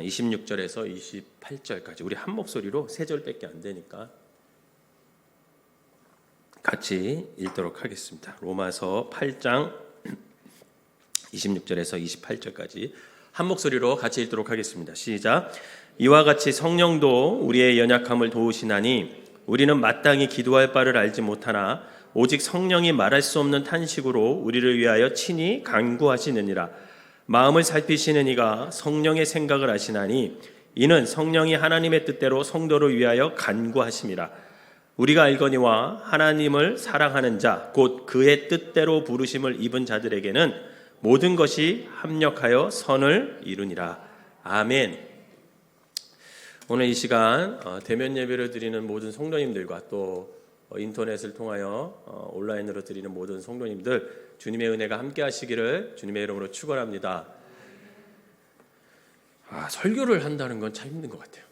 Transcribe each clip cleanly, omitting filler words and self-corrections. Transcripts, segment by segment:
26절에서 28절까지 우리 한 목소리로 세 절밖에 안 되니까 같이 읽도록 하겠습니다. 로마서 8장 26절에서 28절까지 한 목소리로 같이 읽도록 하겠습니다. 시작. 이와 같이 성령도 우리의 연약함을 도우시나니 우리는 마땅히 기도할 바를 알지 못하나 오직 성령이 말할 수 없는 탄식으로 우리를 위하여 친히 간구하시느니라. 마음을 살피시는 이가 성령의 생각을 아시나니 이는 성령이 하나님의 뜻대로 성도를 위하여 간구하심이라. 우리가 알거니와 하나님을 사랑하는 자 곧 그의 뜻대로 부르심을 입은 자들에게는 모든 것이 합력하여 선을 이루니라. 아멘. 오늘 이 시간 대면 예배를 드리는 모든 성도님들과 또 인터넷을 통하여 온라인으로 드리는 모든 성도님들 주님의 은혜가 함께 하시기를 주님의 이름으로 축원합니다. 설교를 한다는 건 참 힘든 것 같아요.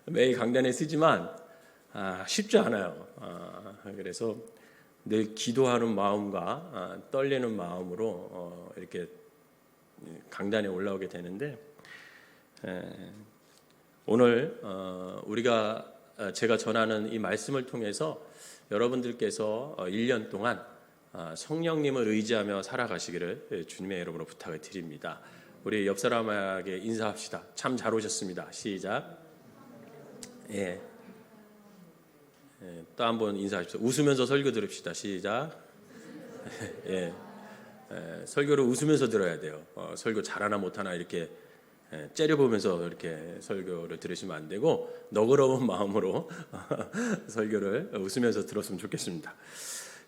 매일 강단에 쓰지만 쉽지 않아요. 그래서 늘 기도하는 마음과 떨리는 마음으로 이렇게 강단에 올라오게 되는데 오늘 제가 전하는 이 말씀을 통해서 여러분들께서 1년 동안 성령님을 의지하며 살아가시기를 주님의 이름으로 부탁을 드립니다. 우리 옆 사람에게 인사합시다. 참 잘 오셨습니다. 시작. 또 한번 인사하십시오. 웃으면서 설교 들읍시다. 시작. 설교를 웃으면서 들어야 돼요. 설교 잘하나 못하나 이렇게 째려보면서 이렇게 설교를 들으시면 안 되고 너그러운 마음으로 설교를 웃으면서 들었으면 좋겠습니다.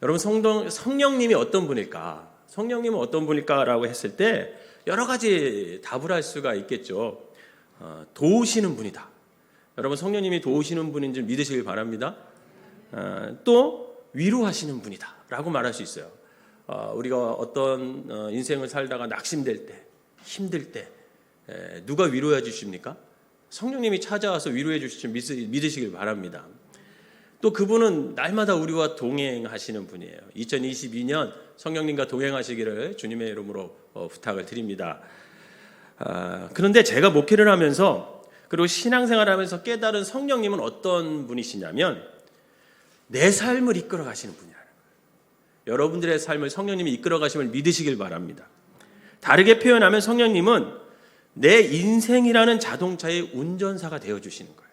여러분 성령님이 어떤 분일까? 성령님은 어떤 분일까라고 했을 때 여러 가지 답을 할 수가 있겠죠. 도우시는 분이다. 여러분 성령님이 도우시는 분인 줄 믿으시길 바랍니다. 또 위로하시는 분이다 라고 말할 수 있어요. 우리가 어떤 인생을 살다가 낙심될 때 힘들 때 누가 위로해 주십니까? 성령님이 찾아와서 위로해 주실 줄 믿으시길 바랍니다. 또 그분은 날마다 우리와 동행하시는 분이에요. 2022년 성령님과 동행하시기를 주님의 이름으로 부탁을 드립니다. 그런데 제가 목회를 하면서 그리고 신앙생활을 하면서 깨달은 성령님은 어떤 분이시냐면 내 삶을 이끌어 가시는 분이라는 거예요. 여러분들의 삶을 성령님이 이끌어 가심을 믿으시길 바랍니다. 다르게 표현하면 성령님은 내 인생이라는 자동차의 운전사가 되어주시는 거예요.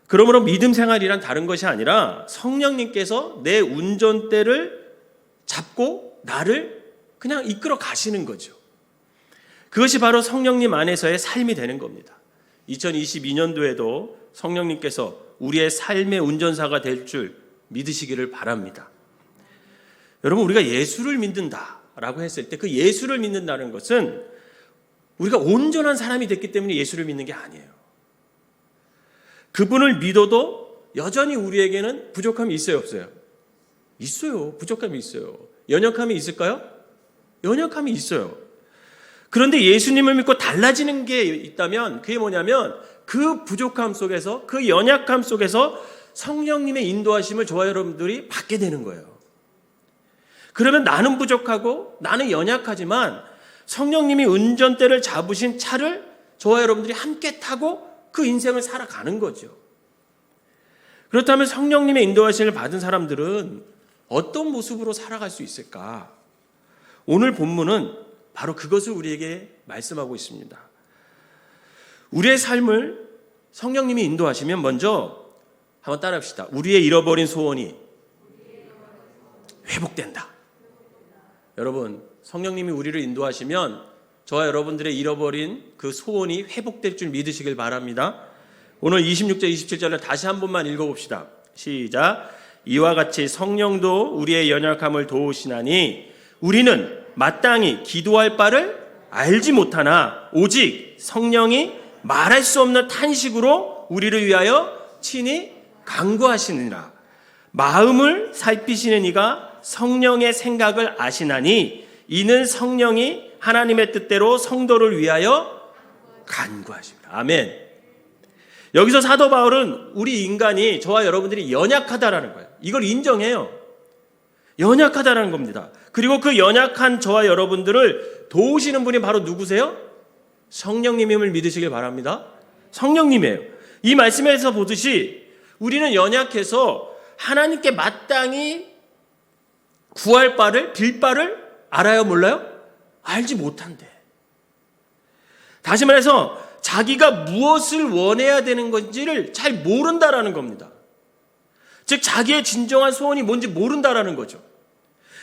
그러므로 믿음 생활이란 다른 것이 아니라 성령님께서 내 운전대를 잡고 나를 그냥 이끌어 가시는 거죠. 그것이 바로 성령님 안에서의 삶이 되는 겁니다. 2022년도에도 성령님께서 우리의 삶의 운전사가 될 줄 믿으시기를 바랍니다. 여러분 우리가 예수를 믿는다라고 했을 때 그 예수를 믿는다는 것은 우리가 온전한 사람이 됐기 때문에 예수를 믿는 게 아니에요. 그분을 믿어도 여전히 우리에게는 부족함이 있어요, 없어요? 있어요. 부족함이 있어요. 연약함이 있을까요? 연약함이 있어요. 그런데 예수님을 믿고 달라지는 게 있다면 그게 뭐냐면 그 부족함 속에서 그 연약함 속에서 성령님의 인도하심을 저와 여러분들이 받게 되는 거예요. 그러면 나는 부족하고 나는 연약하지만 성령님이 운전대를 잡으신 차를 저와 여러분들이 함께 타고 그 인생을 살아가는 거죠. 그렇다면 성령님의 인도하심을 받은 사람들은 어떤 모습으로 살아갈 수 있을까? 오늘 본문은 바로 그것을 우리에게 말씀하고 있습니다. 우리의 삶을 성령님이 인도하시면 먼저 한번 따라합시다. 우리의 잃어버린 소원이 회복된다. 여러분 성령님이 우리를 인도하시면 저와 여러분들의 잃어버린 그 소원이 회복될 줄 믿으시길 바랍니다. 오늘 26절 27절을 다시 한 번만 읽어봅시다. 시작. 이와 같이 성령도 우리의 연약함을 도우시나니 우리는 마땅히 기도할 바를 알지 못하나 오직 성령이 말할 수 없는 탄식으로 우리를 위하여 친히 간구하시느니라. 마음을 살피시는 이가 성령의 생각을 아시나니 이는 성령이 하나님의 뜻대로 성도를 위하여 간구하십니다. 아멘. 여기서 사도 바울은 우리 인간이 저와 여러분들이 연약하다라는 거예요. 이걸 인정해요. 연약하다라는 겁니다. 그리고 그 연약한 저와 여러분들을 도우시는 분이 바로 누구세요? 성령님임을 믿으시길 바랍니다. 성령님이에요. 이 말씀에서 보듯이 우리는 연약해서 하나님께 마땅히 구할 바를, 빌 바를 알아요, 몰라요? 알지 못한대. 다시 말해서 자기가 무엇을 원해야 되는 건지를 잘 모른다라는 겁니다. 즉 자기의 진정한 소원이 뭔지 모른다라는 거죠.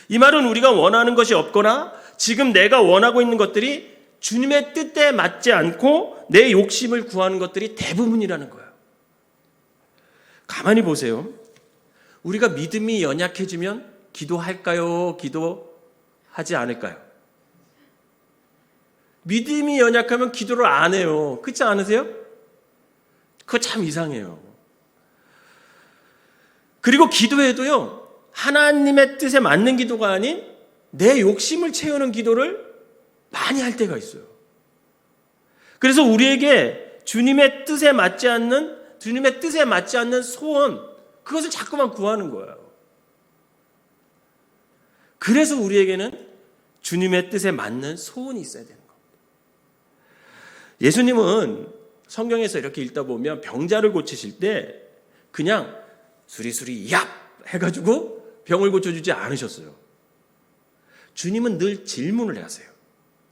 이 말은 우리가 원하는 것이 없거나 지금 내가 원하고 있는 것들이 주님의 뜻에 맞지 않고 내 욕심을 구하는 것들이 대부분이라는 거예요. 가만히 보세요. 우리가 믿음이 연약해지면 기도할까요? 기도하지 않을까요? 믿음이 연약하면 기도를 안 해요. 그렇지 않으세요? 그거 참 이상해요. 그리고 기도해도요, 하나님의 뜻에 맞는 기도가 아닌 내 욕심을 채우는 기도를 많이 할 때가 있어요. 그래서 우리에게 주님의 뜻에 맞지 않는 소원, 그것을 자꾸만 구하는 거예요. 그래서 우리에게는 주님의 뜻에 맞는 소원이 있어야 되는 겁니다. 예수님은 성경에서 이렇게 읽다 보면 병자를 고치실 때 그냥 수리수리 얍 해가지고 병을 고쳐주지 않으셨어요. 주님은 늘 질문을 하세요.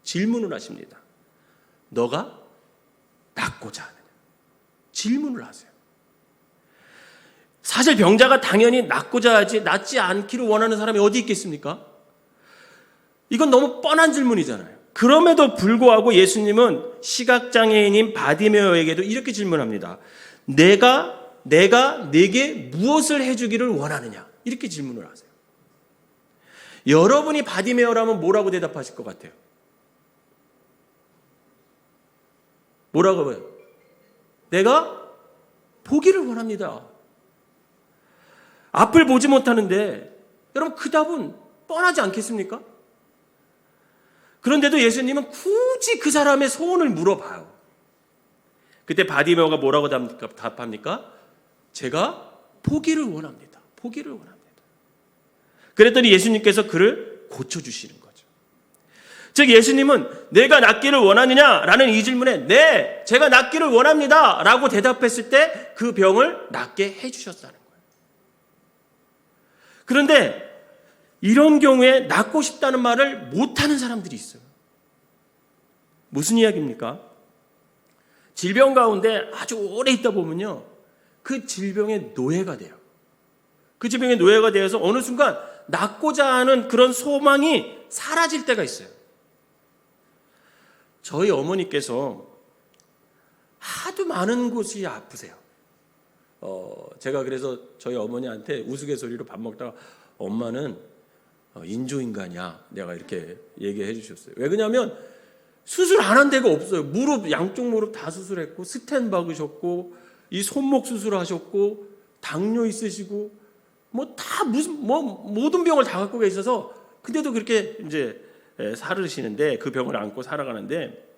질문을 하십니다. 너가 낫고자 하느냐? 질문을 하세요. 사실 병자가 당연히 낫고자 하지 낫지 않기를 원하는 사람이 어디 있겠습니까? 이건 너무 뻔한 질문이잖아요. 그럼에도 불구하고 예수님은 시각장애인인 바디메어에게도 이렇게 질문합니다. 내가 내게 무엇을 해주기를 원하느냐? 이렇게 질문을 하세요. 여러분이 바디메어라면 뭐라고 대답하실 것 같아요? 뭐라고 해요? 내가 보기를 원합니다. 앞을 보지 못하는데 여러분 그 답은 뻔하지 않겠습니까? 그런데도 예수님은 굳이 그 사람의 소원을 물어봐요. 그때 바디메어가 뭐라고 답합니까? 제가 보기를 원합니다. 보기를 원합니다. 그랬더니 예수님께서 그를 고쳐주시는 거죠. 즉 예수님은 내가 낫기를 원하느냐라는 이 질문에 네, 제가 낫기를 원합니다 라고 대답했을 때 그 병을 낫게 해주셨다는 거예요. 그런데 이런 경우에 낫고 싶다는 말을 못하는 사람들이 있어요. 무슨 이야기입니까? 질병 가운데 아주 오래 있다 보면요, 그 질병의 노예가 돼요. 그 질병의 노예가 되어서 어느 순간 낫고자 하는 그런 소망이 사라질 때가 있어요. 저희 어머니께서 하도 많은 곳이 아프세요. 제가 그래서 저희 어머니한테 우스갯소리로 밥 먹다가 엄마는 인조인간이야 내가 이렇게 얘기해 주셨어요. 왜 그러냐면 수술 안 한 데가 없어요. 무릎, 양쪽 무릎 다 수술했고 스텐 박으셨고 이 손목 수술하셨고 당뇨 있으시고 모든 병을 다 갖고 계셔서 근데도 그렇게 이제 살으시는데 그 병을 안고 살아가는데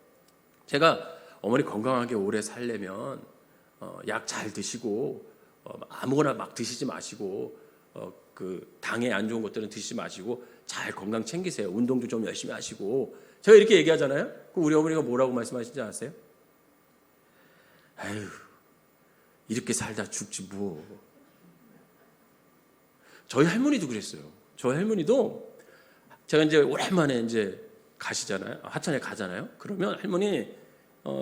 제가 어머니 건강하게 오래 살려면 약 잘 드시고 아무거나 막 드시지 마시고 그 당에 안 좋은 것들은 드시지 마시고 잘 건강 챙기세요. 운동도 좀 열심히 하시고 제가 이렇게 얘기하잖아요. 그럼 우리 어머니가 뭐라고 말씀하시는지 아세요? 아유, 이렇게 살다 죽지 뭐. 저희 할머니도 그랬어요. 저희 할머니도 제가 이제 오랜만에 이제 가시잖아요. 하천에 가잖아요. 그러면 할머니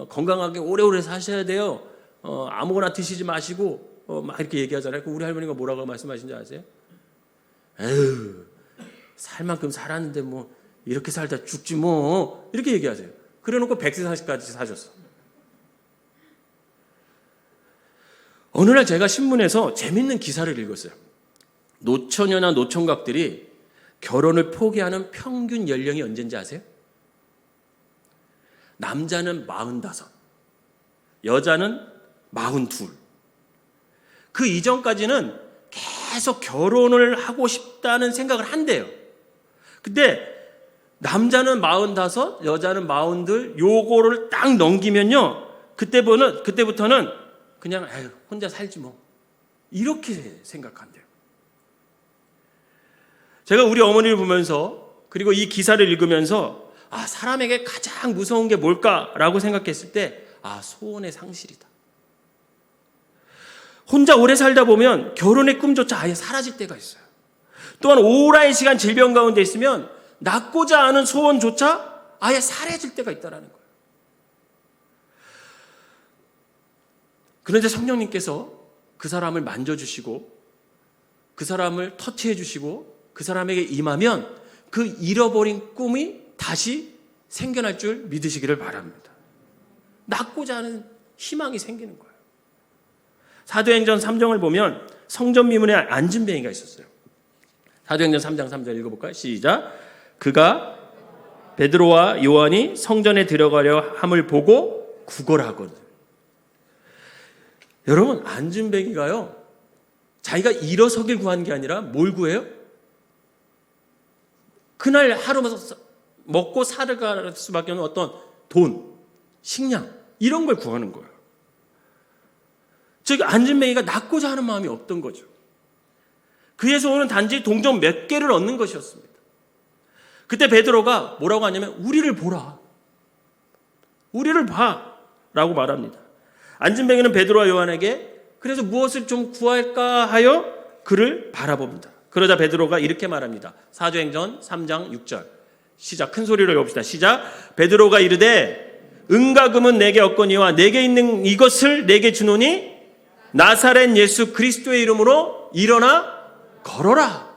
건강하게 오래오래 사셔야 돼요. 아무거나 드시지 마시고 막 이렇게 얘기하잖아요. 그럼 우리 할머니가 뭐라고 말씀하시는지 아세요? 에휴, 살 만큼 살았는데 뭐 이렇게 살다 죽지 뭐 이렇게 얘기하세요. 그래놓고 100세까지 사셨어. 어느 날 제가 신문에서 재밌는 기사를 읽었어요. 노처녀나 노총각들이 결혼을 포기하는 평균 연령이 언제인지 아세요? 남자는 45, 여자는 42. 그 이전까지는 계속 결혼을 하고 싶다는 생각을 한대요. 근데 남자는 45, 여자는 42, 요거를 딱 넘기면요, 그때부터는 그냥 에휴, 혼자 살지 뭐 이렇게 생각한대요. 제가 우리 어머니를 보면서 그리고 이 기사를 읽으면서 사람에게 가장 무서운 게 뭘까라고 생각했을 때, 소원의 상실이다. 혼자 오래 살다 보면 결혼의 꿈조차 아예 사라질 때가 있어요. 또한 오랜 시간 질병 가운데 있으면 낳고자 하는 소원조차 아예 사라질 때가 있다는 거예요. 그런데 성령님께서 그 사람을 만져주시고 그 사람을 터치해 주시고 그 사람에게 임하면 그 잃어버린 꿈이 다시 생겨날 줄 믿으시기를 바랍니다. 낳고자 하는 희망이 생기는 거예요. 사도행전 3장을 보면 성전 미문에 안진뱅이가 있었어요. 사도행전 3장 3절 읽어볼까요? 시작. 그가 베드로와 요한이 성전에 들어가려 함을 보고 구걸하거든. 여러분, 안진뱅이가요, 자기가 일어서길 구한 게 아니라 뭘 구해요? 그날 하루 먹고 살아갈 수밖에 없는 어떤 돈, 식량, 이런 걸 구하는 거예요. 즉 안진뱅이가 낳고자 하는 마음이 없던 거죠. 그의 소원은 단지 동전 몇 개를 얻는 것이었습니다. 그때 베드로가 뭐라고 하냐면 우리를 보라. 우리를 봐. 라고 말합니다. 안진뱅이는 베드로와 요한에게 그래서 무엇을 좀 구할까 하여 그를 바라봅니다. 그러자 베드로가 이렇게 말합니다. 사도행전 3장 6절. 시작. 큰 소리로 읽어봅시다. 시작. 베드로가 이르되 은과 금은 내게 없거니와 내게 있는 이것을 내게 주노니 나사렛 예수 그리스도의 이름으로 일어나 걸어라.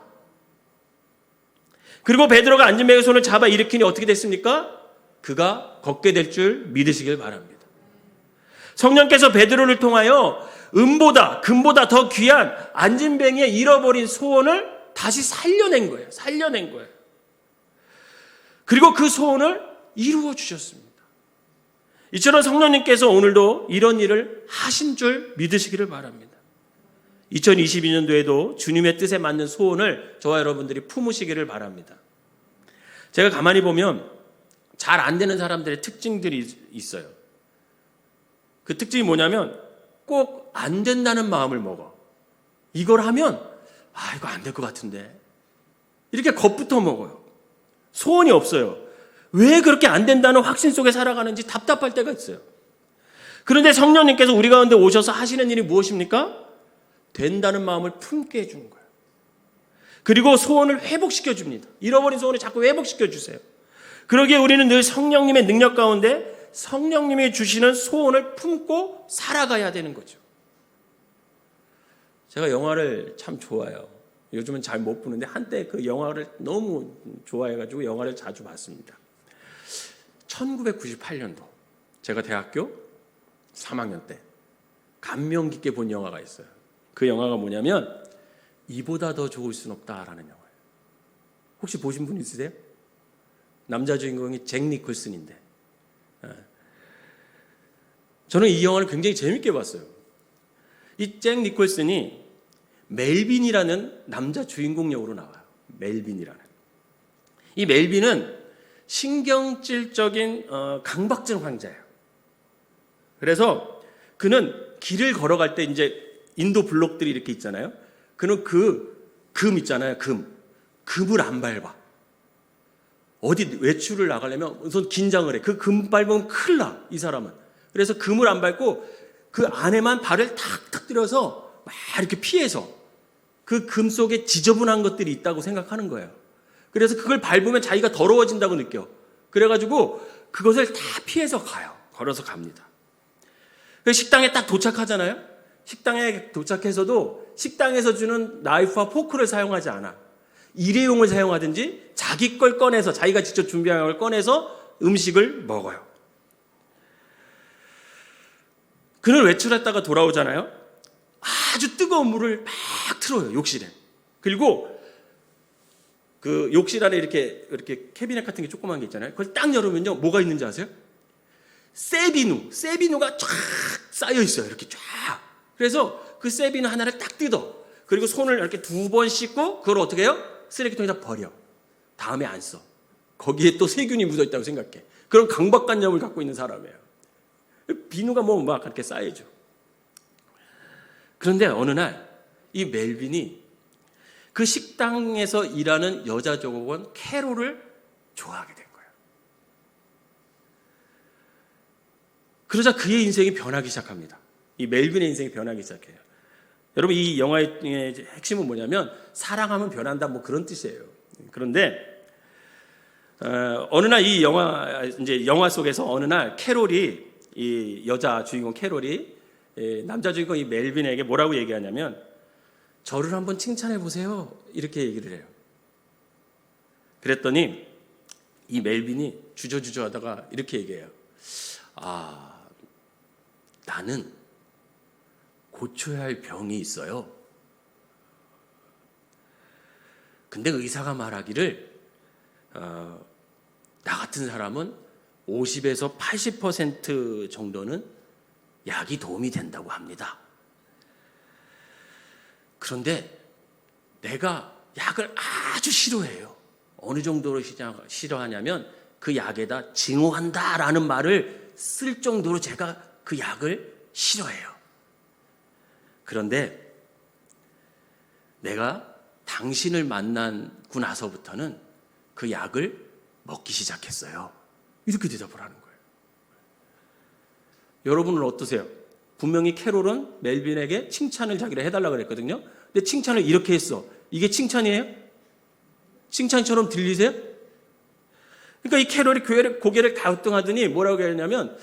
그리고 베드로가 안진뱅이의 손을 잡아 일으키니 어떻게 됐습니까? 그가 걷게 될 줄 믿으시길 바랍니다. 성령께서 베드로를 통하여 은보다 금보다 더 귀한 안진뱅이의 잃어버린 소원을 다시 살려낸 거예요. 살려낸 거예요. 그리고 그 소원을 이루어 주셨습니다. 이처럼 성령님께서 오늘도 이런 일을 하신 줄 믿으시기를 바랍니다. 2022년도에도 주님의 뜻에 맞는 소원을 저와 여러분들이 품으시기를 바랍니다. 제가 가만히 보면 잘 안 되는 사람들의 특징들이 있어요. 그 특징이 뭐냐면 꼭 안 된다는 마음을 먹어. 이걸 하면 이거 안 될 것 같은데. 이렇게 겁부터 먹어요. 소원이 없어요. 왜 그렇게 안 된다는 확신 속에 살아가는지 답답할 때가 있어요. 그런데 성령님께서 우리 가운데 오셔서 하시는 일이 무엇입니까? 된다는 마음을 품게 해주는 거예요. 그리고 소원을 회복시켜 줍니다. 잃어버린 소원을 자꾸 회복시켜 주세요. 그러기에 우리는 늘 성령님의 능력 가운데 성령님이 주시는 소원을 품고 살아가야 되는 거죠. 제가 영화를 참 좋아해요. 요즘은 잘 못 보는데 한때 그 영화를 너무 좋아해가지고 영화를 자주 봤습니다. 1998년도 제가 대학교 3학년 때 감명 깊게 본 영화가 있어요. 그 영화가 뭐냐면 이보다 더 좋을 순 없다라는 영화예요. 혹시 보신 분 있으세요? 남자 주인공이 잭 니콜슨인데 저는 이 영화를 굉장히 재밌게 봤어요. 이 잭 니콜슨이 멜빈이라는 남자 주인공 역으로 나와요. 멜빈이라는. 이 멜빈은 신경질적인 강박증 환자예요. 그래서 그는 길을 걸어갈 때 이제 인도 블록들이 이렇게 있잖아요. 그는 금 있잖아요. 금을 안 밟아. 어디 외출을 나가려면 우선 긴장을 해. 그 금 밟으면 큰일 나, 이 사람은. 그래서 금을 안 밟고 그 안에만 발을 탁탁 들여서 막 이렇게 피해서 그 금 속에 지저분한 것들이 있다고 생각하는 거예요. 그래서 그걸 밟으면 자기가 더러워진다고 느껴. 그래가지고 그것을 다 피해서 가요. 걸어서 갑니다. 식당에 딱 도착하잖아요. 식당에 도착해서도 식당에서 주는 나이프와 포크를 사용하지 않아. 일회용을 사용하든지 자기 걸 꺼내서 자기가 직접 준비한 걸 꺼내서 음식을 먹어요. 그는 외출했다가 돌아오잖아요. 아주 뜨거운 물을 막 틀어요. 욕실에. 그리고 그 욕실 안에 이렇게 캐비넷 같은 게 조그만 게 있잖아요. 그걸 딱 열으면요. 뭐가 있는지 아세요? 세비누가 쫙 쌓여 있어요. 이렇게 쫙. 그래서 그 세비누 하나를 딱 뜯어. 그리고 손을 이렇게 2번 씻고 그걸 어떻게 해요? 쓰레기통에다 버려. 다음에 안 써. 거기에 또 세균이 묻어 있다고 생각해. 그런 강박관념을 갖고 있는 사람이에요. 비누가 막 그렇게 쌓여져. 그런데 어느 날 이 멜빈이 그 식당에서 일하는 여자 조업원 캐롤을 좋아하게 된 거예요. 그러자 그의 인생이 변하기 시작합니다. 이 멜빈의 인생이 변하기 시작해요. 여러분, 이 영화의 핵심은 뭐냐면 사랑하면 변한다, 뭐 그런 뜻이에요. 그런데 어느 날 이 영화 속에서 어느 날 캐롤이, 이 여자 주인공 캐롤이 남자 주인공 이 멜빈에게 뭐라고 얘기하냐면 저를 한번 칭찬해 보세요, 이렇게 얘기를 해요. 그랬더니 이 멜빈이 주저주저 하다가 이렇게 얘기해요. 나는 고쳐야 할 병이 있어요. 근데 의사가 말하기를 나 같은 사람은 50에서 80% 정도는 약이 도움이 된다고 합니다. 그런데 내가 약을 아주 싫어해요. 어느 정도로 싫어하냐면 그 약에다 증오한다라는 말을 쓸 정도로 제가 그 약을 싫어해요. 그런데 내가 당신을 만나고 나서부터는 그 약을 먹기 시작했어요. 이렇게 대답을 하는 거예요. 여러분은 어떠세요? 분명히 캐롤은 멜빈에게 칭찬을 자기를 해달라고 그랬거든요. 근데 칭찬을 이렇게 했어. 이게 칭찬이에요? 칭찬처럼 들리세요? 그러니까 이 캐롤이 고개를 갸우뚱하더니 뭐라고 했냐면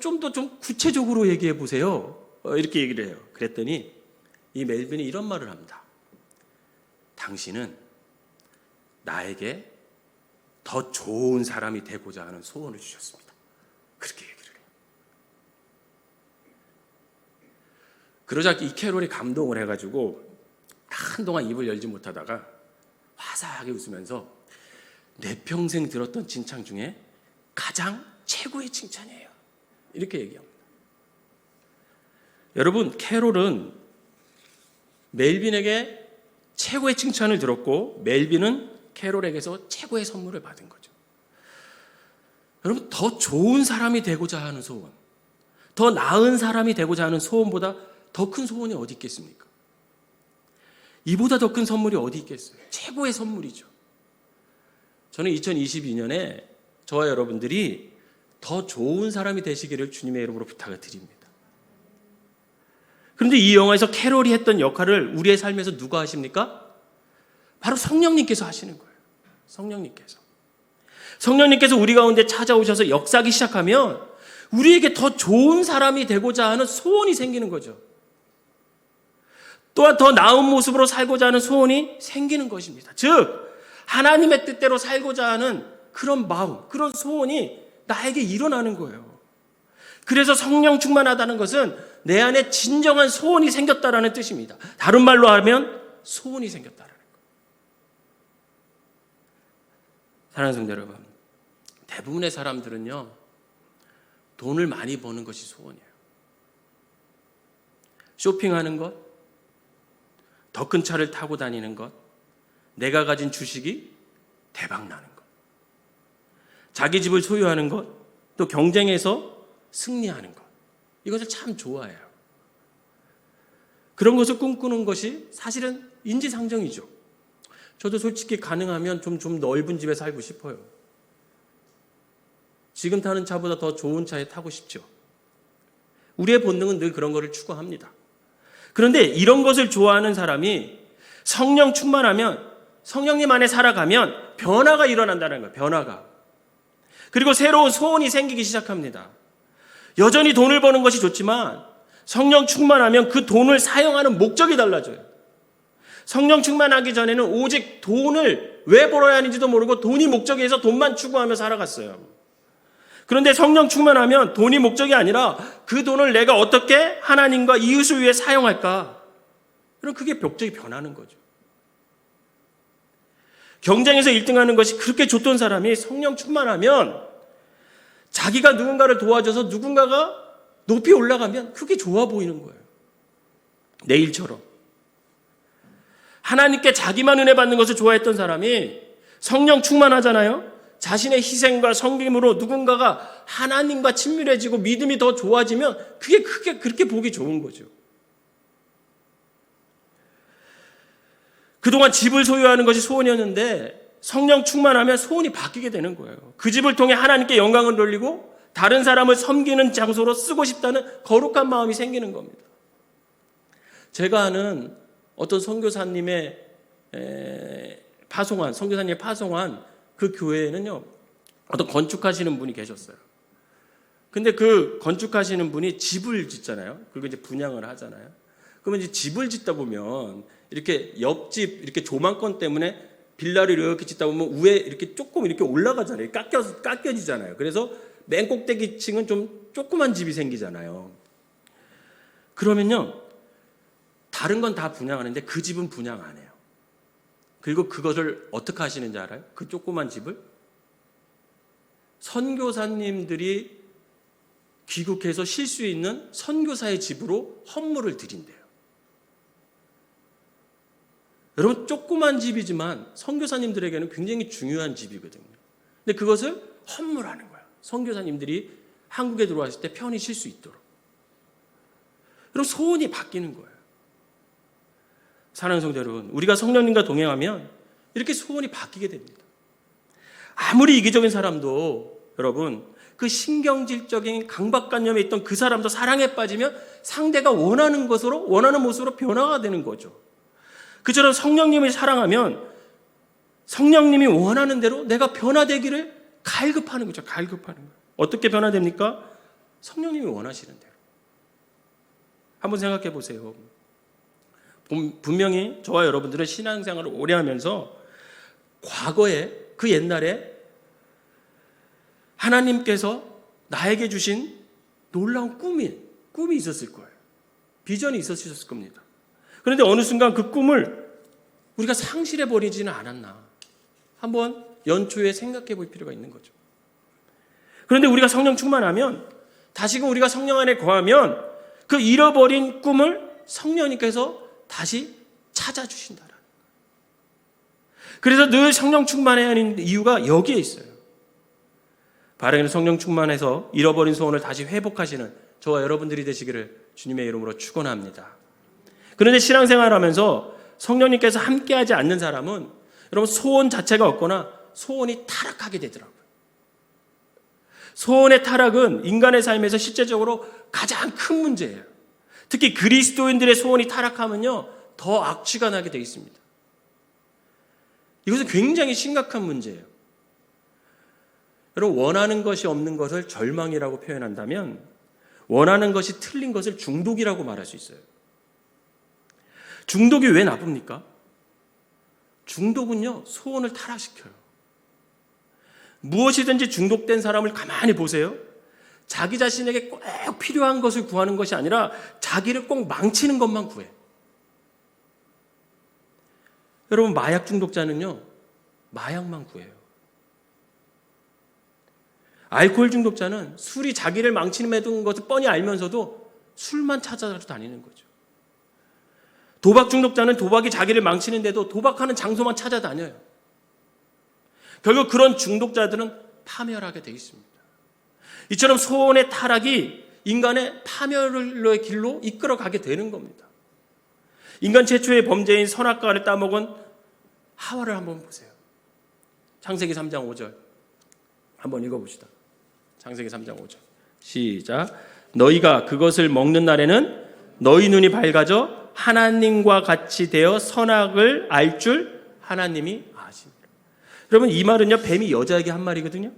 좀 더 좀 구체적으로 얘기해 보세요. 이렇게 얘기를 해요. 그랬더니 이 멜빈이 이런 말을 합니다. 당신은 나에게 더 좋은 사람이 되고자 하는 소원을 주셨습니다. 그렇게 얘기를 해요. 그러자 이 캐롤이 감동을 해가지고 한동안 입을 열지 못하다가 화사하게 웃으면서 내 평생 들었던 칭찬 중에 가장 최고의 칭찬이에요. 이렇게 얘기합니다. 여러분, 캐롤은 멜빈에게 최고의 칭찬을 들었고 멜빈은 캐롤에게서 최고의 선물을 받은 거죠. 여러분, 더 좋은 사람이 되고자 하는 소원, 더 나은 사람이 되고자 하는 소원보다 더 큰 소원이 어디 있겠습니까? 이보다 더 큰 선물이 어디 있겠어요? 최고의 선물이죠. 저는 2022년에 저와 여러분들이 더 좋은 사람이 되시기를 주님의 이름으로 부탁을 드립니다. 그런데 이 영화에서 캐롤이 했던 역할을 우리의 삶에서 누가 하십니까? 바로 성령님께서 하시는 거예요. 성령님께서 우리 가운데 찾아오셔서 역사하기 시작하면 우리에게 더 좋은 사람이 되고자 하는 소원이 생기는 거죠. 또한 더 나은 모습으로 살고자 하는 소원이 생기는 것입니다. 즉 하나님의 뜻대로 살고자 하는 그런 마음, 그런 소원이 나에게 일어나는 거예요. 그래서 성령 충만하다는 것은 내 안에 진정한 소원이 생겼다라는 뜻입니다. 다른 말로 하면 소원이 생겼다라는 거예요. 사랑하는 성도 여러분, 대부분의 사람들은요, 돈을 많이 버는 것이 소원이에요. 쇼핑하는 것, 더 큰 차를 타고 다니는 것, 내가 가진 주식이 대박 나는 것, 자기 집을 소유하는 것, 또 경쟁에서 승리하는 것, 이것을 참 좋아해요. 그런 것을 꿈꾸는 것이 사실은 인지상정이죠. 저도 솔직히 가능하면 좀 넓은 집에 살고 싶어요. 지금 타는 차보다 더 좋은 차에 타고 싶죠. 우리의 본능은 늘 그런 것을 추구합니다. 그런데 이런 것을 좋아하는 사람이 성령 충만하면, 성령님 안에 살아가면 변화가 일어난다는 거예요. 변화가. 그리고 새로운 소원이 생기기 시작합니다. 여전히 돈을 버는 것이 좋지만 성령 충만하면 그 돈을 사용하는 목적이 달라져요. 성령 충만하기 전에는 오직 돈을 왜 벌어야 하는지도 모르고 돈이 목적이어서 돈만 추구하며 살아갔어요. 그런데 성령 충만하면 돈이 목적이 아니라 그 돈을 내가 어떻게 하나님과 이웃을 위해 사용할까? 그럼 그게 목적이 변하는 거죠. 경쟁에서 1등하는 것이 그렇게 좋던 사람이 성령 충만하면 자기가 누군가를 도와줘서 누군가가 높이 올라가면 그게 좋아 보이는 거예요. 내일처럼. 하나님께 자기만 은혜 받는 것을 좋아했던 사람이 성령 충만하잖아요. 자신의 희생과 섬김으로 누군가가 하나님과 친밀해지고 믿음이 더 좋아지면 그게 그렇게 보기 좋은 거죠. 그동안 집을 소유하는 것이 소원이었는데 성령 충만하면 소원이 바뀌게 되는 거예요. 그 집을 통해 하나님께 영광을 돌리고 다른 사람을 섬기는 장소로 쓰고 싶다는 거룩한 마음이 생기는 겁니다. 제가 아는 어떤 선교사님의 파송한 그 교회에는요, 어떤 건축하시는 분이 계셨어요. 근데 그 건축하시는 분이 집을 짓잖아요. 그리고 이제 분양을 하잖아요. 그러면 이제 집을 짓다 보면 이렇게 옆집 이렇게 조망권 때문에 빌라를 이렇게 짓다 보면 위에 이렇게 조금 이렇게 올라가잖아요. 깎여지잖아요. 그래서 맨 꼭대기 층은 좀 조그만 집이 생기잖아요. 그러면요, 다른 건 다 분양하는데 그 집은 분양 안 해요. 그리고 그것을 어떻게 하시는지 알아요? 그 조그만 집을 선교사님들이 귀국해서 쉴 수 있는 선교사의 집으로 헌물을 드린대요. 여러분, 조그만 집이지만 선교사님들에게는 굉장히 중요한 집이거든요. 근데 그것을 헌물하는 거예요. 선교사님들이 한국에 들어왔을 때 편히 쉴 수 있도록. 여러분, 소원이 바뀌는 거예요. 사랑하는 성도 여러분, 우리가 성령님과 동행하면 이렇게 소원이 바뀌게 됩니다. 아무리 이기적인 사람도 여러분, 그 신경질적인 강박관념에 있던 그 사람도 사랑에 빠지면 상대가 원하는 것으로, 원하는 모습으로 변화가 되는 거죠. 그처럼 성령님을 사랑하면 성령님이 원하는 대로 내가 변화되기를 갈급하는 거죠. 갈급하는 거예요. 어떻게 변화됩니까? 성령님이 원하시는 대로. 한번 생각해 보세요. 분명히 저와 여러분들은 신앙생활을 오래 하면서 과거에, 그 옛날에 하나님께서 나에게 주신 놀라운 꿈이 있었을 거예요. 비전이 있었을 겁니다. 그런데 어느 순간 그 꿈을 우리가 상실해버리지는 않았나. 한번 연초에 생각해 볼 필요가 있는 거죠. 그런데 우리가 성령 충만하면, 다시금 우리가 성령 안에 거하면 그 잃어버린 꿈을 성령님께서 다시 찾아주신다라. 그래서 늘 성령 충만해야 하는 이유가 여기에 있어요. 바르게 성령 충만해서 잃어버린 소원을 다시 회복하시는 저와 여러분들이 되시기를 주님의 이름으로 축원합니다. 그런데 신앙생활하면서 성령님께서 함께하지 않는 사람은 여러분 소원 자체가 없거나 소원이 타락하게 되더라고요. 소원의 타락은 인간의 삶에서 실제적으로 가장 큰 문제예요. 특히 그리스도인들의 소원이 타락하면요, 더 악취가 나게 되어 있습니다. 이것은 굉장히 심각한 문제예요. 여러분, 원하는 것이 없는 것을 절망이라고 표현한다면 원하는 것이 틀린 것을 중독이라고 말할 수 있어요. 중독이 왜 나쁩니까? 중독은요, 소원을 타락시켜요. 무엇이든지 중독된 사람을 가만히 보세요. 자기 자신에게 꼭 필요한 것을 구하는 것이 아니라 자기를 꼭 망치는 것만 구해. 여러분, 마약 중독자는요, 마약만 구해요. 알코올 중독자는 술이 자기를 망치는 것을 뻔히 알면서도 술만 찾아서 다니는 거죠. 도박 중독자는 도박이 자기를 망치는데도 도박하는 장소만 찾아다녀요. 결국 그런 중독자들은 파멸하게 되어 있습니다. 이처럼 소원의 타락이 인간의 파멸의 길로 이끌어가게 되는 겁니다. 인간 최초의 범죄인 선악과를 따먹은 하와를 한번 보세요. 창세기 3장 5절 한번 읽어봅시다. 창세기 3장 5절 시작. 너희가 그것을 먹는 날에는 너희 눈이 밝아져 하나님과 같이 되어 선악을 알 줄 하나님이 아시니라. 여러분, 이 말은요, 뱀이 여자에게 한 말이거든요.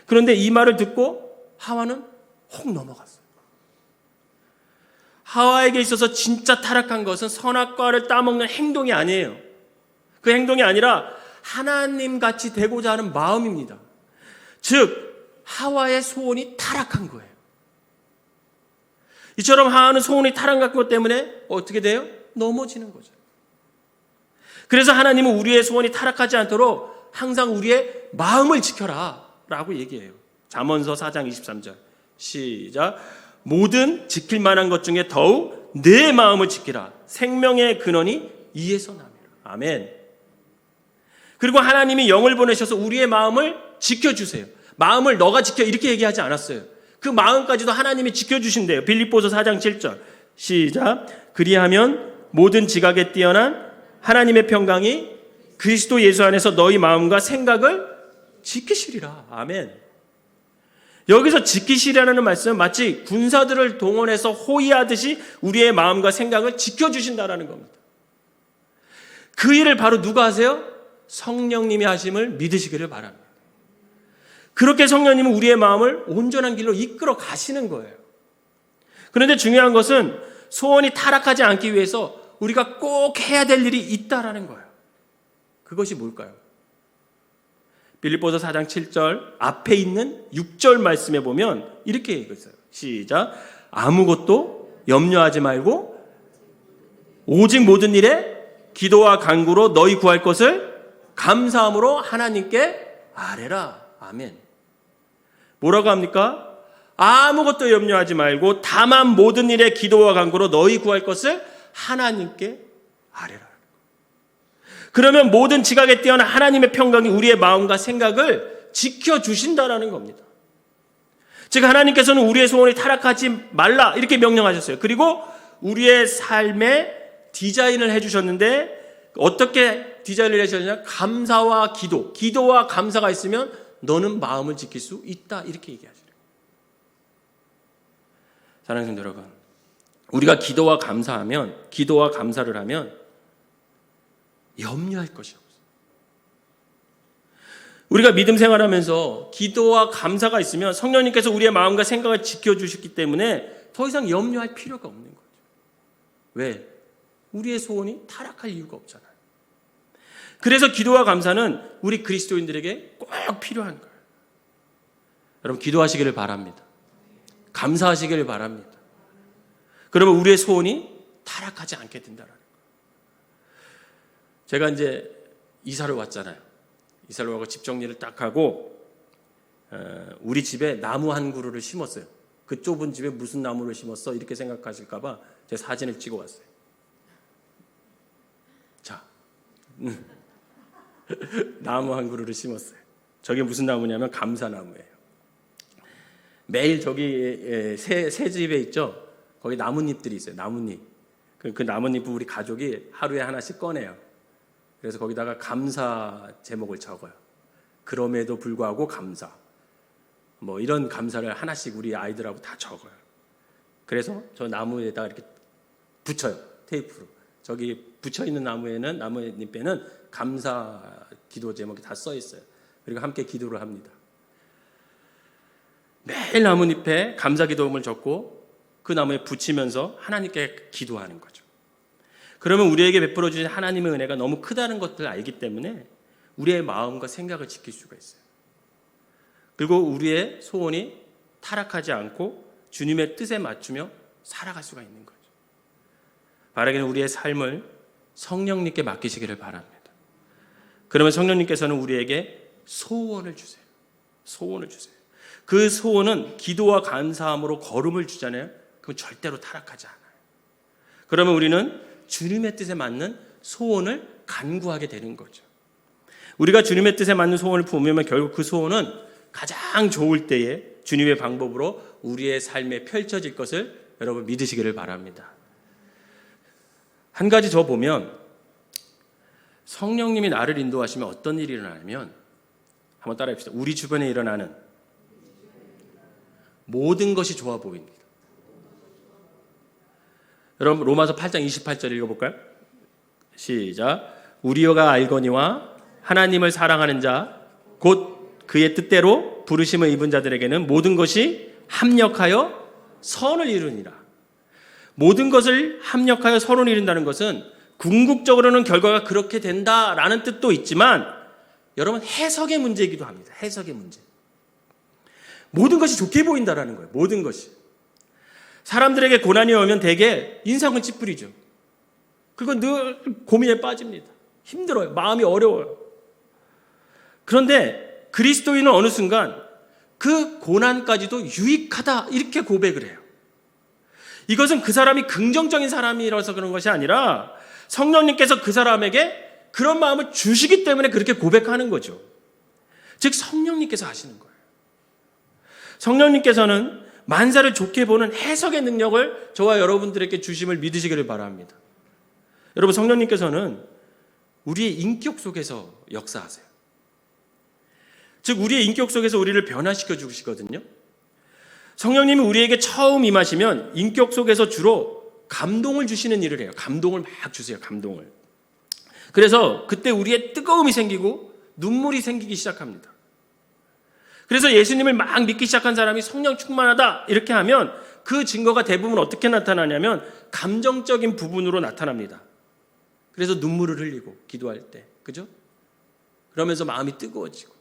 그런데 이 말을 듣고 하와는 혹 넘어갔어요. 하와에게 있어서 진짜 타락한 것은 선악과를 따먹는 행동이 아니에요. 그 행동이 아니라 하나님같이 되고자 하는 마음입니다. 즉 하와의 소원이 타락한 거예요. 이처럼 하와는 소원이 타락한 것 때문에 어떻게 돼요? 넘어지는 거죠. 그래서 하나님은 우리의 소원이 타락하지 않도록 항상 우리의 마음을 지켜라 라고 얘기해요. 잠언서 4장 23절 시작. 모든 지킬 만한 것 중에 더욱 내 마음을 지키라. 생명의 근원이 이에서 남이라. 아멘. 그리고 하나님이 영을 보내셔서 우리의 마음을 지켜주세요. 마음을 너가 지켜 이렇게 얘기하지 않았어요. 그 마음까지도 하나님이 지켜주신대요. 빌립보서 4장 7절 시작. 그리하면 모든 지각에 뛰어난 하나님의 평강이 그리스도 예수 안에서 너희 마음과 생각을 지키시리라. 아멘. 여기서 지키시라는 말씀은 마치 군사들을 동원해서 호위하듯이 우리의 마음과 생각을 지켜주신다라는 겁니다. 그 일을 바로 누가 하세요? 성령님이 하심을 믿으시기를 바랍니다. 그렇게 성령님은 우리의 마음을 온전한 길로 이끌어 가시는 거예요. 그런데 중요한 것은 소원이 타락하지 않기 위해서 우리가 꼭 해야 될 일이 있다라는 거예요. 그것이 뭘까요? 빌립보서 4장 7절 앞에 있는 6절 말씀에 보면 이렇게 얘기했어요. 시작. 아무것도 염려하지 말고 오직 모든 일에 기도와 간구로 너희 구할 것을 감사함으로 하나님께 아뢰라. 아멘. 뭐라고 합니까? 아무것도 염려하지 말고 다만 모든 일에 기도와 간구로 너희 구할 것을 하나님께 아뢰라. 그러면 모든 지각에 뛰어난 하나님의 평강이 우리의 마음과 생각을 지켜주신다라는 겁니다. 즉 하나님께서는 우리의 소원이 타락하지 말라 이렇게 명령하셨어요. 그리고 우리의 삶에 디자인을 해주셨는데 어떻게 디자인을 해주셨냐? 감사와 기도와 감사가 있으면 너는 마음을 지킬 수 있다 이렇게 얘기하시죠. 사랑하는 성도 여러분, 우리가 기도와 감사를 하면 염려할 것이 없어요. 우리가 믿음 생활하면서 기도와 감사가 있으면 성령님께서 우리의 마음과 생각을 지켜주셨기 때문에 더 이상 염려할 필요가 없는 거죠. 왜? 우리의 소원이 타락할 이유가 없잖아요. 그래서 기도와 감사는 우리 그리스도인들에게 꼭 필요한 거예요. 여러분 기도하시기를 바랍니다. 감사하시기를 바랍니다. 그러면 우리의 소원이 타락하지 않게 된다는 거예요. 제가 이제 이사를 왔잖아요. 이사를 와서 집 정리를 딱 하고 우리 집에 나무 한 그루를 심었어요. 그 좁은 집에 무슨 나무를 심었어? 이렇게 생각하실까 봐 제 사진을 찍어 왔어요. 자, 나무 한 그루를 심었어요. 저게 무슨 나무냐면 감사나무예요. 매일 저기 새 집에 있죠? 거기 나뭇잎들이 있어요. 나뭇잎. 그 나뭇잎을 우리 가족이 하루에 하나씩 꺼내요. 그래서 거기다가 감사 제목을 적어요. 그럼에도 불구하고 감사. 뭐 이런 감사를 하나씩 우리 아이들하고 다 적어요. 그래서 저 나무에다가 이렇게 붙여요. 테이프로. 저기 붙여있는 나뭇잎에는 감사 기도 제목이 다 써 있어요. 그리고 함께 기도를 합니다. 매일 나뭇잎에 감사 기도음을 적고 그 나무에 붙이면서 하나님께 기도하는 거죠. 그러면 우리에게 베풀어 주신 하나님의 은혜가 너무 크다는 것들을 알기 때문에 우리의 마음과 생각을 지킬 수가 있어요. 그리고 우리의 소원이 타락하지 않고 주님의 뜻에 맞추며 살아갈 수가 있는 거죠. 바라기는 우리의 삶을 성령님께 맡기시기를 바랍니다. 그러면 성령님께서는 우리에게 소원을 주세요. 소원을 주세요. 그 소원은 기도와 감사함으로 걸음을 주잖아요. 그건 절대로 타락하지 않아요. 그러면 우리는 주님의 뜻에 맞는 소원을 간구하게 되는 거죠. 우리가 주님의 뜻에 맞는 소원을 품으면 결국 그 소원은 가장 좋을 때에 주님의 방법으로 우리의 삶에 펼쳐질 것을 여러분 믿으시기를 바랍니다. 한 가지 더 보면 성령님이 나를 인도하시면 어떤 일이 일어나냐면 한번 따라해 봅시다. 우리 주변에 일어나는 모든 것이 좋아 보입니다. 여러분 로마서 8장 28절 읽어볼까요? 시작. 우리가 알거니와 하나님을 사랑하는 자 곧 그의 뜻대로 부르심을 입은 자들에게는 모든 것이 합력하여 선을 이루니라. 모든 것을 합력하여 선을 이룬다는 것은 궁극적으로는 결과가 그렇게 된다라는 뜻도 있지만 여러분 해석의 문제이기도 합니다. 해석의 문제. 모든 것이 좋게 보인다라는 거예요. 모든 것이. 사람들에게 고난이 오면 대개 인상을 찌푸리죠. 그건 늘 고민에 빠집니다. 힘들어요. 마음이 어려워요. 그런데 그리스도인은 어느 순간 그 고난까지도 유익하다 이렇게 고백을 해요. 이것은 그 사람이 긍정적인 사람이라서 그런 것이 아니라 성령님께서 그 사람에게 그런 마음을 주시기 때문에 그렇게 고백하는 거죠. 즉 성령님께서 하시는 거예요. 성령님께서는 만사를 좋게 보는 해석의 능력을 저와 여러분들에게 주심을 믿으시기를 바랍니다. 여러분 성령님께서는 우리의 인격 속에서 역사하세요. 즉 우리의 인격 속에서 우리를 변화시켜 주시거든요. 성령님이 우리에게 처음 임하시면 인격 속에서 주로 감동을 주시는 일을 해요. 감동을 막 주세요. 감동을. 그래서 그때 우리의 뜨거움이 생기고 눈물이 생기기 시작합니다. 그래서 예수님을 막 믿기 시작한 사람이 성령 충만하다 이렇게 하면 그 증거가 대부분 어떻게 나타나냐면 감정적인 부분으로 나타납니다. 그래서 눈물을 흘리고 기도할 때, 그죠? 그러면서 마음이 뜨거워지고.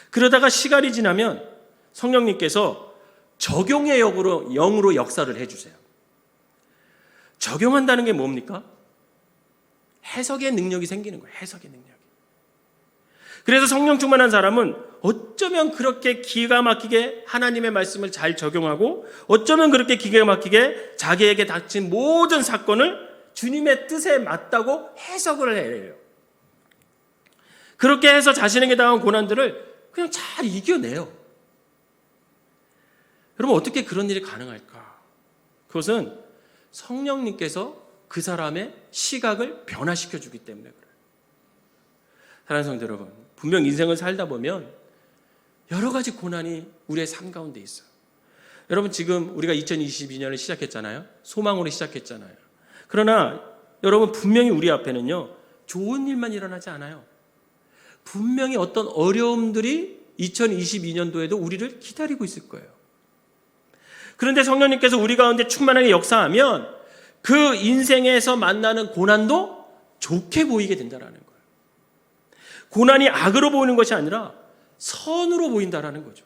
그러다가 시간이 지나면 성령님께서 적용의 영으로 역사를 해주세요. 적용한다는 게 뭡니까? 해석의 능력이 생기는 거예요. 해석의 능력이. 그래서 성령 충만한 사람은 어쩌면 그렇게 기가 막히게 하나님의 말씀을 잘 적용하고 어쩌면 그렇게 기가 막히게 자기에게 닥친 모든 사건을 주님의 뜻에 맞다고 해석을 해요. 그렇게 해서 자신에게 당한 고난들을 그냥 잘 이겨내요. 여러분 어떻게 그런 일이 가능할까? 그것은 성령님께서 그 사람의 시각을 변화시켜 주기 때문에 그래요. 사랑하는 성도 여러분, 분명 인생을 살다 보면 여러 가지 고난이 우리의 삶 가운데 있어요. 여러분 지금 우리가 2022년을 시작했잖아요. 소망으로 시작했잖아요. 그러나 여러분 분명히 우리 앞에는요 좋은 일만 일어나지 않아요. 분명히 어떤 어려움들이 2022년도에도 우리를 기다리고 있을 거예요. 그런데 성령님께서 우리 가운데 충만하게 역사하면 그 인생에서 만나는 고난도 좋게 보이게 된다는 거예요. 고난이 악으로 보이는 것이 아니라 선으로 보인다는 거죠.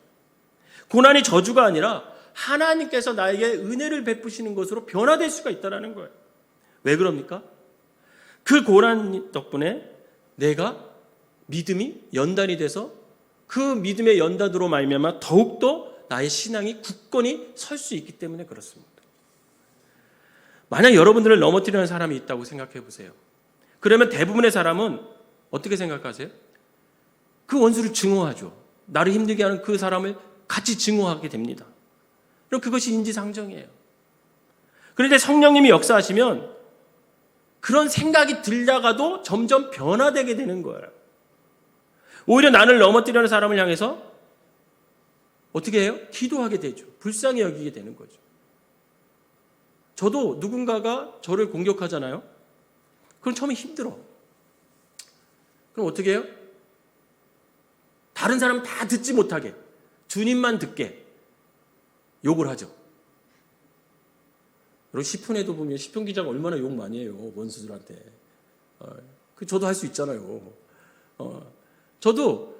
고난이 저주가 아니라 하나님께서 나에게 은혜를 베푸시는 것으로 변화될 수가 있다는 거예요. 왜 그럽니까? 그 고난 덕분에 내가 믿음이 연단이 돼서 그 믿음의 연단으로 말미암아 더욱더 나의 신앙이 굳건히 설 수 있기 때문에 그렇습니다. 만약 여러분들을 넘어뜨리는 사람이 있다고 생각해 보세요. 그러면 대부분의 사람은 어떻게 생각하세요? 그 원수를 증오하죠. 나를 힘들게 하는 그 사람을 같이 증오하게 됩니다. 그럼 그것이 인지상정이에요. 그런데 성령님이 역사하시면 그런 생각이 들다가도 점점 변화되게 되는 거예요. 오히려 나를 넘어뜨리는 사람을 향해서 어떻게 해요? 기도하게 되죠. 불쌍히 여기게 되는 거죠. 저도 누군가가 저를 공격하잖아요. 그럼 처음에 힘들어. 그럼 어떻게 해요? 다른 사람 다 듣지 못하게 주님만 듣게 욕을 하죠. 여러분 시편에도 보면 시편 기자가 얼마나 욕 많이 해요. 원수들한테. 저도 할 수 있잖아요. 저도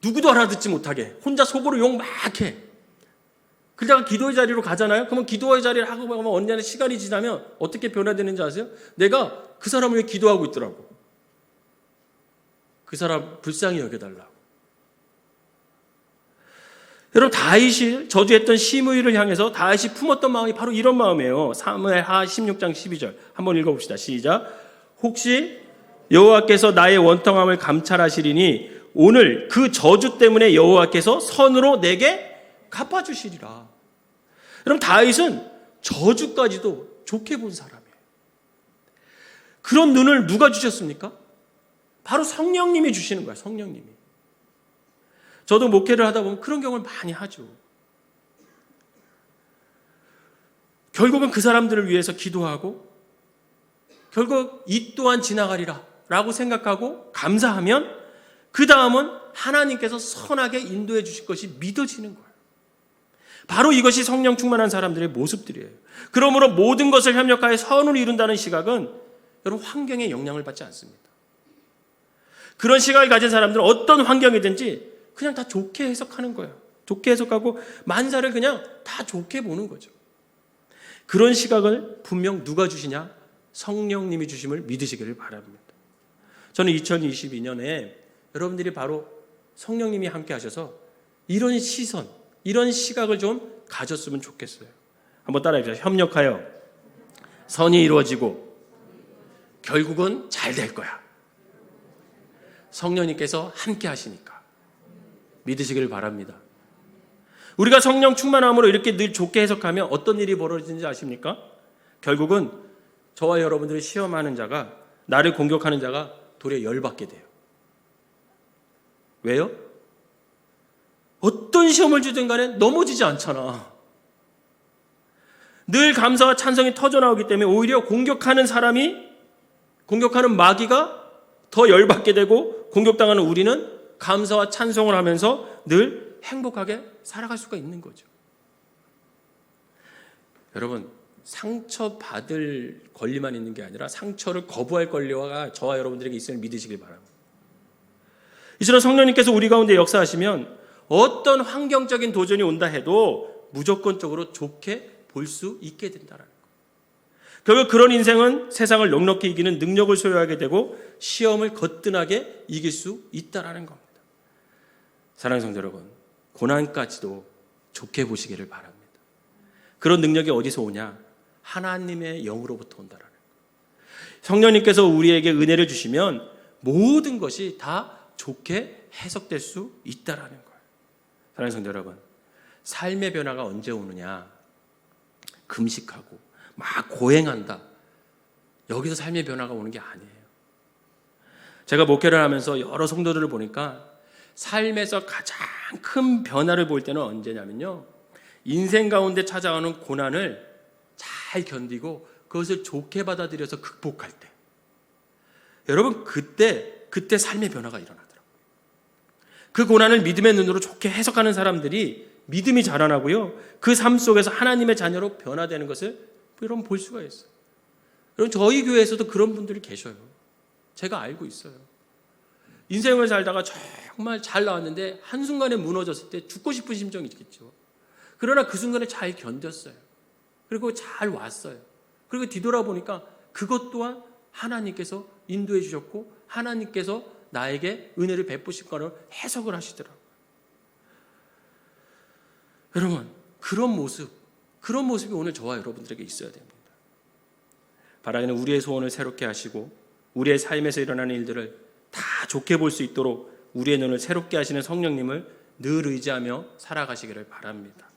누구도 알아듣지 못하게 혼자 속으로 욕 막 해. 그러다가 기도의 자리로 가잖아요. 그러면 기도의 자리를 하고 가면 언제나 시간이 지나면 어떻게 변화되는지 아세요? 내가 그 사람을 위해 기도하고 있더라고. 그 사람 불쌍히 여겨달라고. 여러분 다윗이 저주했던 시므이를 향해서 다윗이 품었던 마음이 바로 이런 마음이에요. 사무엘하 16장 12절 한번 읽어봅시다. 시작. 혹시 여호와께서 나의 원통함을 감찰하시리니 오늘 그 저주 때문에 여호와께서 선으로 내게 갚아주시리라. 여러분 다윗은 저주까지도 좋게 본 사람이에요. 그런 눈을 누가 주셨습니까? 바로 성령님이 주시는 거예요. 성령님이. 저도 목회를 하다 보면 그런 경험을 많이 하죠. 결국은 그 사람들을 위해서 기도하고 결국 이 또한 지나가리라 라고 생각하고 감사하면 그 다음은 하나님께서 선하게 인도해 주실 것이 믿어지는 거예요. 바로 이것이 성령 충만한 사람들의 모습들이에요. 그러므로 모든 것을 협력하여 선을 이룬다는 시각은 여러분 환경에 영향을 받지 않습니다. 그런 시각을 가진 사람들은 어떤 환경이든지 그냥 다 좋게 해석하는 거예요. 좋게 해석하고 만사를 그냥 다 좋게 보는 거죠. 그런 시각을 분명 누가 주시냐? 성령님이 주심을 믿으시기를 바랍니다. 저는 2022년에 여러분들이 바로 성령님이 함께 하셔서 이런 시선, 이런 시각을 좀 가졌으면 좋겠어요. 한번 따라해보세요. 협력하여 선이 이루어지고 결국은 잘 될 거야. 성령님께서 함께 하시니까 믿으시기를 바랍니다. 우리가 성령 충만함으로 이렇게 늘 좋게 해석하면 어떤 일이 벌어지는지 아십니까? 결국은 저와 여러분들을 시험하는 자가, 나를 공격하는 자가 도리어 열받게 돼요. 왜요? 어떤 시험을 주든 간에 넘어지지 않잖아. 늘 감사와 찬성이 터져나오기 때문에 오히려 공격하는 마귀가 더 열받게 되고 공격당하는 우리는 감사와 찬송을 하면서 늘 행복하게 살아갈 수가 있는 거죠. 여러분, 상처받을 권리만 있는 게 아니라 상처를 거부할 권리가 저와 여러분들에게 있음을 믿으시길 바랍니다. 이처럼 성령님께서 우리 가운데 역사하시면 어떤 환경적인 도전이 온다 해도 무조건적으로 좋게 볼 수 있게 된다는 거예요. 결국 그런 인생은 세상을 넉넉히 이기는 능력을 소유하게 되고 시험을 거뜬하게 이길 수 있다는 겁니다. 사랑하는 성도 여러분, 고난까지도 좋게 보시기를 바랍니다. 그런 능력이 어디서 오냐? 하나님의 영으로부터 온다는 거예요. 성령님께서 우리에게 은혜를 주시면 모든 것이 다 좋게 해석될 수 있다는 거예요. 사랑하는 성도 여러분, 삶의 변화가 언제 오느냐? 금식하고 막 고행한다, 여기서 삶의 변화가 오는 게 아니에요. 제가 목회를 하면서 여러 성도들을 보니까 삶에서 가장 큰 변화를 볼 때는 언제냐면요, 인생 가운데 찾아오는 고난을 잘 견디고 그것을 좋게 받아들여서 극복할 때, 여러분 그때 삶의 변화가 일어나더라고요. 그 고난을 믿음의 눈으로 좋게 해석하는 사람들이 믿음이 자라나고요, 그 삶 속에서 하나님의 자녀로 변화되는 것을 여러분 볼 수가 있어요. 여러분, 저희 교회에서도 그런 분들이 계셔요. 제가 알고 있어요. 인생을 살다가 정말 잘 나왔는데 한순간에 무너졌을 때 죽고 싶은 심정이 있겠죠. 그러나 그 순간에 잘 견뎠어요. 그리고 잘 왔어요. 그리고 뒤돌아보니까 그것 또한 하나님께서 인도해 주셨고 하나님께서 나에게 은혜를 베푸실 거라고 해석을 하시더라고요. 여러분, 그런 모습이 오늘 저와 여러분들에게 있어야 됩니다. 바라기는 우리의 소원을 새롭게 하시고 우리의 삶에서 일어나는 일들을 다 좋게 볼 수 있도록 우리의 눈을 새롭게 하시는 성령님을 늘 의지하며 살아가시기를 바랍니다.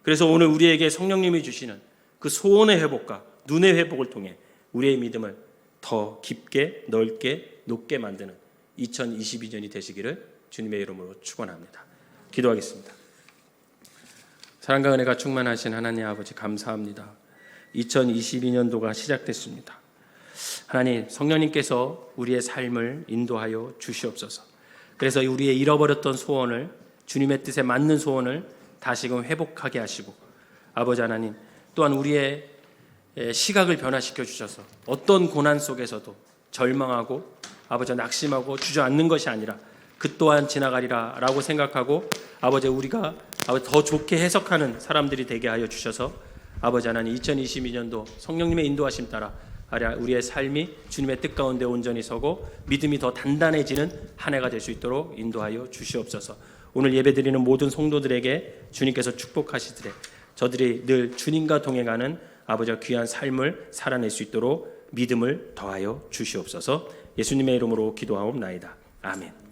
그래서 오늘 우리에게 성령님이 주시는 그 소원의 회복과 눈의 회복을 통해 우리의 믿음을 더 깊게, 넓게, 높게 만드는 2022년이 되시기를 주님의 이름으로 축원합니다. 기도하겠습니다. 사랑과 은혜가 충만하신 하나님 아버지, 감사합니다. 2022년도가 시작됐습니다. 하나님, 성령님께서 우리의 삶을 인도하여 주시옵소서. 그래서 우리의 잃어버렸던 소원을, 주님의 뜻에 맞는 소원을 다시금 회복하게 하시고, 아버지 하나님, 또한 우리의 시각을 변화시켜 주셔서 어떤 고난 속에서도 절망하고 아버지 낙심하고 주저앉는 것이 아니라 그 또한 지나가리라 라고 생각하고 아버지 우리가 더 좋게 해석하는 사람들이 되게 하여 주셔서 아버지 하나님, 2022년도 성령님의 인도하심 따라 우리의 삶이 주님의 뜻 가운데 온전히 서고 믿음이 더 단단해지는 한 해가 될 수 있도록 인도하여 주시옵소서. 오늘 예배드리는 모든 성도들에게 주님께서 축복하시되 저들이 늘 주님과 동행하는 아버지와 귀한 삶을 살아낼 수 있도록 믿음을 더하여 주시옵소서. 예수님의 이름으로 기도하옵나이다. 아멘.